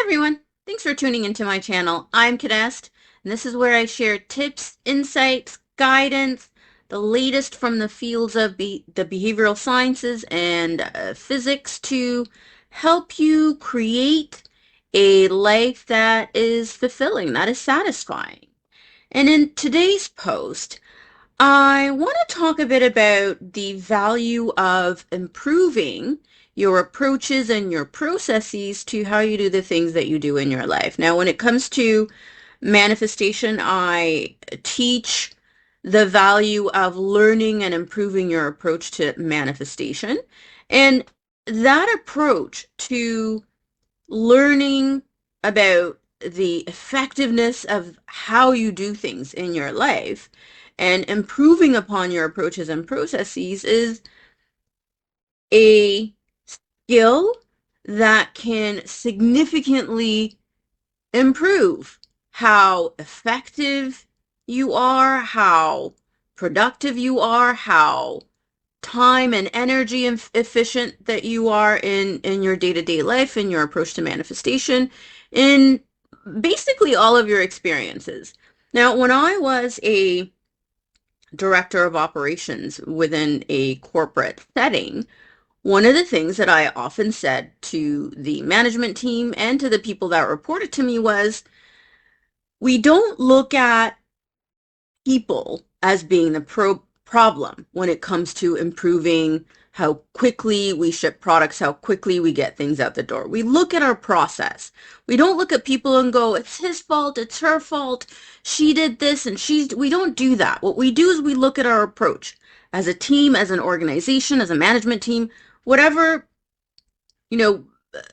everyone, thanks for tuning into my channel. I'm Kidest, and this is where I share tips, insights, guidance, the latest from the fields of the behavioral sciences and physics to help you create a life that is fulfilling, that is satisfying. And in today's post, I want to talk a bit about the value of improving your approaches and your processes to how you do the things that you do in your life. Now, when it comes to manifestation, I teach the value of learning and improving your approach to manifestation. And that approach to learning about the effectiveness of how you do things in your life and improving upon your approaches and processes is a skill that can significantly improve how effective you are, how productive you are, how time and energy efficient that you are in your day-to-day life, in your approach to manifestation, in basically all of your experiences. Now, when I was a director of operations within a corporate setting, one of the things that I often said to the management team and to the people that reported to me was, we don't look at people as being the problem when it comes to improving how quickly we ship products, how quickly we get things out the door. We look at our process. We don't look at people and go, it's his fault, it's her fault, she did this and we don't do that. What we do is we look at our approach as a team, as an organization, as a management team, whatever, you know,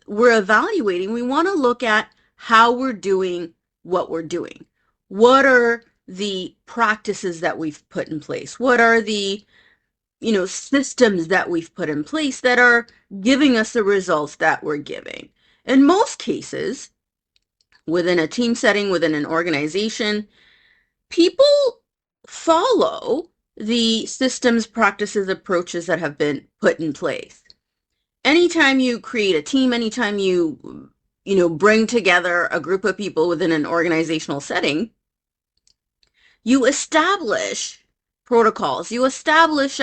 we're evaluating. We want to look at how we're doing what we're doing. What are the practices that we've put in place? What are the, systems that we've put in place that are giving us the results that we're giving? In most cases, within a team setting, within an organization, people follow the systems, practices, approaches that have been put in place. Anytime you create a team, anytime you bring together a group of people within an organizational setting, you establish protocols. You establish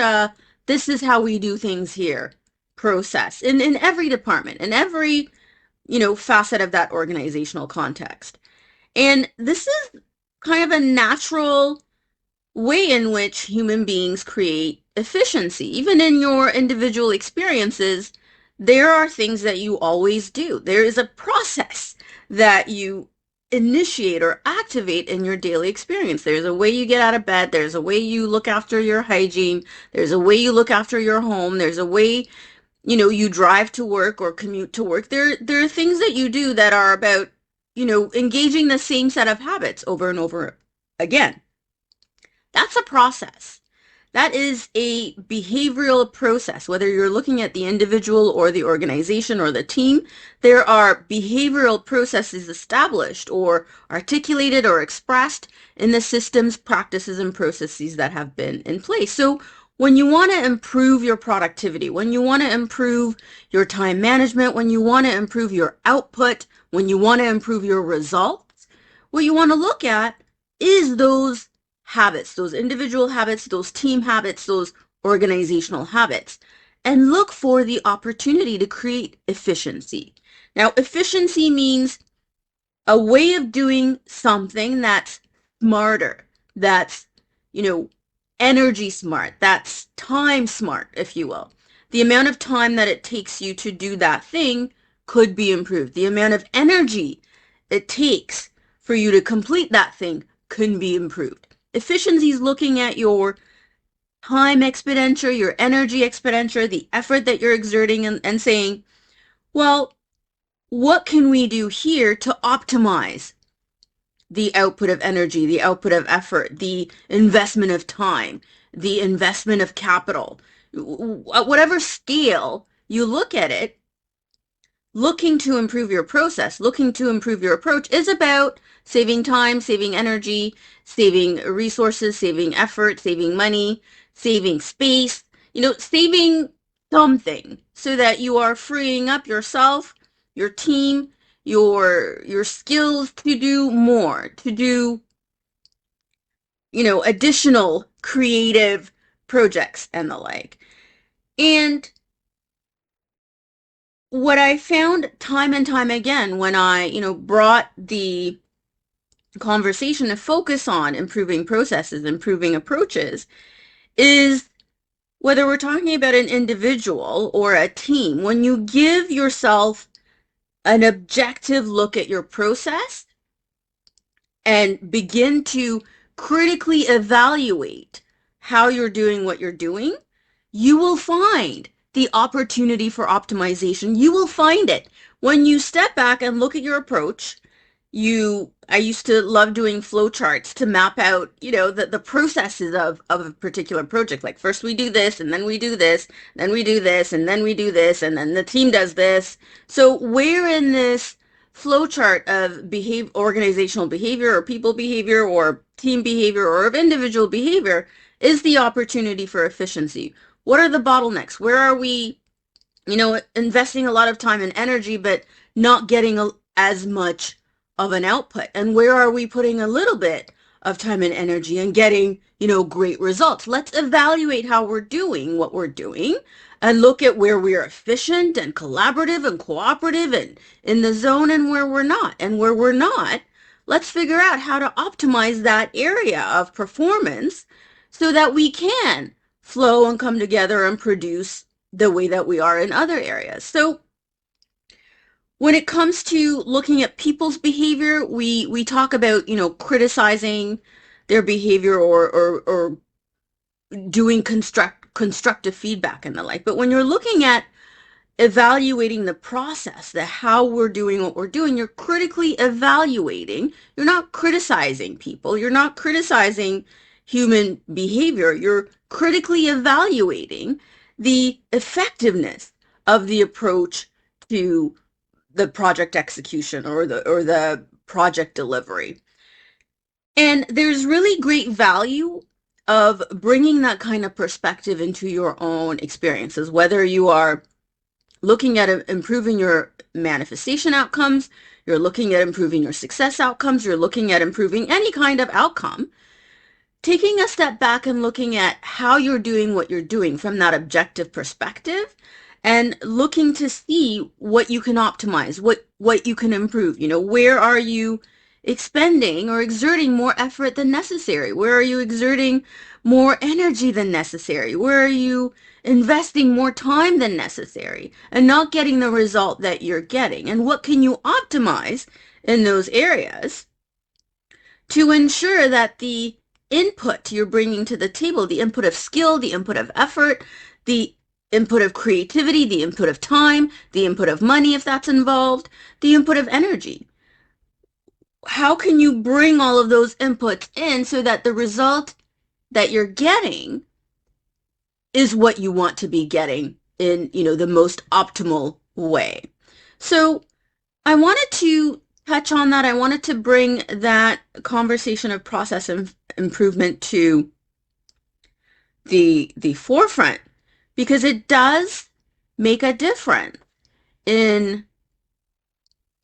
this is how we do things here process in every department, in every, facet of that organizational context. And this is kind of a natural way in which human beings create efficiency. Even in your individual experiences, there are things that you always do. There is a process that you initiate or activate in your daily experience. There's a way you get out of bed. There's a way you look after your hygiene. There's a way you look after your home. There's a way, you drive to work or commute to work. There are things that you do that are about, engaging the same set of habits over and over again. That's a process. That is a behavioral process. Whether you're looking at the individual or the organization or the team, there are behavioral processes established or articulated or expressed in the systems, practices, and processes that have been in place. So when you want to improve your productivity, when you want to improve your time management, when you want to improve your output, when you want to improve your results, what you want to look at is those habits, those individual habits, those team habits, those organizational habits, and look for the opportunity to create efficiency. Now, efficiency means a way of doing something that's smarter, that's, energy smart, that's time smart, if you will. The amount of time that it takes you to do that thing could be improved. The amount of energy it takes for you to complete that thing could be improved. Efficiency is looking at your time expenditure, your energy expenditure, the effort that you're exerting, and saying, well, what can we do here to optimize the output of energy, the output of effort, the investment of time, the investment of capital? At whatever scale you look at it, looking to improve your process, looking to improve your approach is about saving time, saving energy, saving resources, saving effort, saving money, saving space, saving something so that you are freeing up yourself, your team, your skills to do more, to do, additional creative projects and the like. And what I found time and time again when I, brought the conversation to focus on improving processes, improving approaches, is whether we're talking about an individual or a team, when you give yourself an objective look at your process and begin to critically evaluate how you're doing what you're doing, you will find the opportunity for optimization. You will find it when you step back and look at your approach. I used to love doing flow charts to map out, the processes of a particular project. Like first we do this, and then we do this, then we do this, and then we do this, and then the team does this. So where in this flow chart of organizational behavior or people behavior or team behavior or of individual behavior is the opportunity for efficiency? What are the bottlenecks? Where are we, investing a lot of time and energy, but not getting as much of an output? And where are we putting a little bit of time and energy and getting, great results? Let's evaluate how we're doing what we're doing and look at where we are efficient and collaborative and cooperative and in the zone, and where we're not. And where we're not, let's figure out how to optimize that area of performance so that we can flow and come together and produce the way that we are in other areas. So when it comes to looking at people's behavior, we talk about, criticizing their behavior or doing constructive feedback and the like. But when you're looking at evaluating the process, the how we're doing what we're doing, you're critically evaluating. You're not criticizing people. You're not criticizing human behavior. You're critically evaluating the effectiveness of the approach to the project execution or the project delivery. And there's really great value of bringing that kind of perspective into your own experiences, whether you are looking at improving your manifestation outcomes, you're looking at improving your success outcomes, you're looking at improving any kind of outcome. Taking a step back and looking at how you're doing what you're doing from that objective perspective and looking to see what you can optimize, what you can improve. Where are you expending or exerting more effort than necessary? Where are you exerting more energy than necessary? Where are you investing more time than necessary and not getting the result that you're getting? And what can you optimize in those areas to ensure that the input you're bringing to the table, the input of skill, the input of effort, the input of creativity, the input of time, the input of money if that's involved, the input of energy. How can you bring all of those inputs in so that the result that you're getting is what you want to be getting in, the most optimal way? So I wanted to touch on that. I wanted to bring that conversation of process improvement to the forefront because it does make a difference in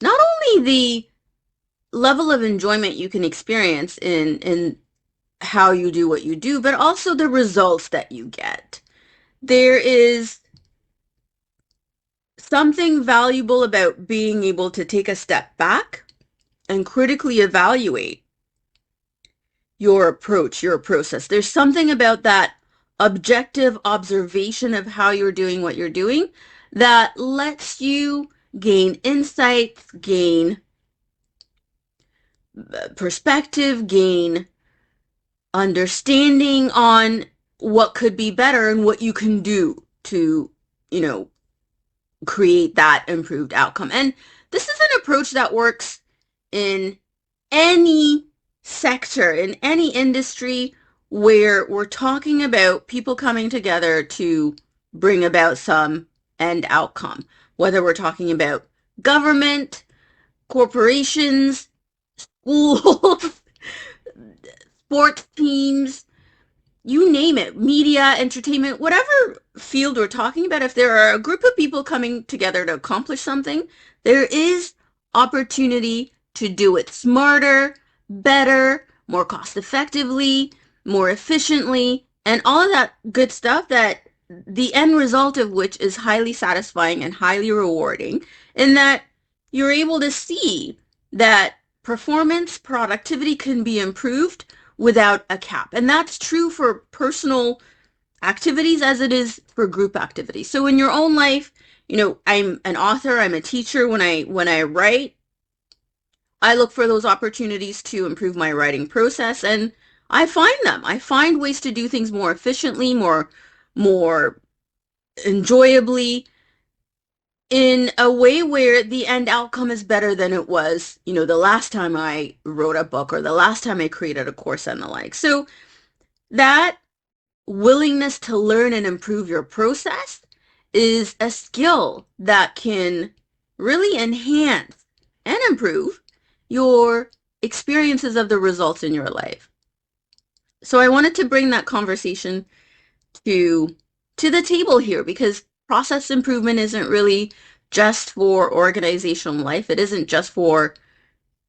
not only the level of enjoyment you can experience in how you do what you do, but also the results that you get. There is something valuable about being able to take a step back and critically evaluate your approach, your process. There's something about that objective observation of how you're doing what you're doing that lets you gain insights, gain perspective, gain understanding on what could be better and what you can do to, create that improved outcome. And this is an approach that works in any sector, in any industry where we're talking about people coming together to bring about some end outcome, whether we're talking about government, corporations, schools, sports teams, you name it, media, entertainment, whatever field we're talking about. If there are a group of people coming together to accomplish something, there is opportunity to do it smarter, better, more cost effectively, more efficiently, and all of that good stuff that the end result of which is highly satisfying and highly rewarding, in that you're able to see that performance, productivity can be improved without a cap. And that's true for personal activities as it is for group activities. So in your own life, I'm an author, I'm a teacher. When I write, I look for those opportunities to improve my writing process, and I find them. I find ways to do things more efficiently, more enjoyably, in a way where the end outcome is better than it was, the last time I wrote a book or the last time I created a course and the like. So that willingness to learn and improve your process is a skill that can really enhance and improve your experiences of the results in your life. So I wanted to bring that conversation to the table here, because process improvement isn't really just for organizational life. It isn't just for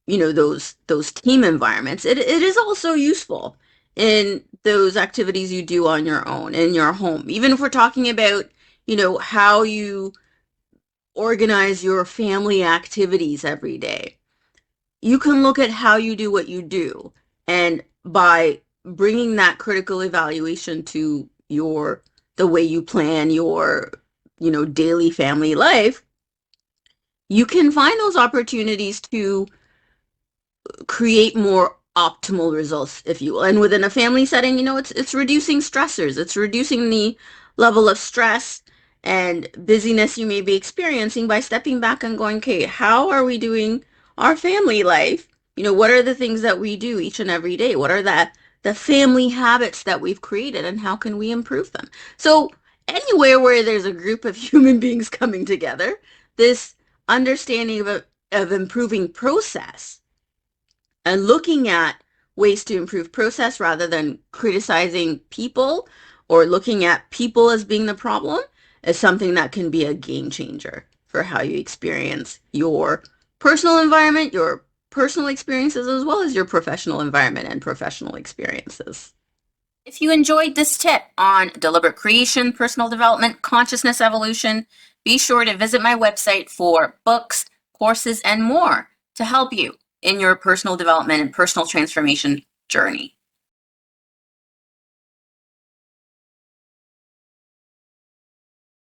those team environments. It is also useful in those activities you do on your own in your home. Even if we're talking about how you organize your family activities every day, you can look at how you do what you do, and by bringing that critical evaluation to the way you plan your daily family life, you can find those opportunities to create more optimal results, if you will. And within a family setting, it's reducing stressors. It's reducing the level of stress and busyness you may be experiencing by stepping back and going, okay, how are we doing our family life? What are the things that we do each and every day? What are the family habits that we've created, and how can we improve them? So anywhere where there's a group of human beings coming together, this understanding of improving process and looking at ways to improve process rather than criticizing people or looking at people as being the problem is something that can be a game changer for how you experience your personal environment, your personal experiences, as well as your professional environment and professional experiences. If you enjoyed this tip on deliberate creation, personal development, consciousness evolution, be sure to visit my website for books, courses, and more to help you in your personal development and personal transformation journey.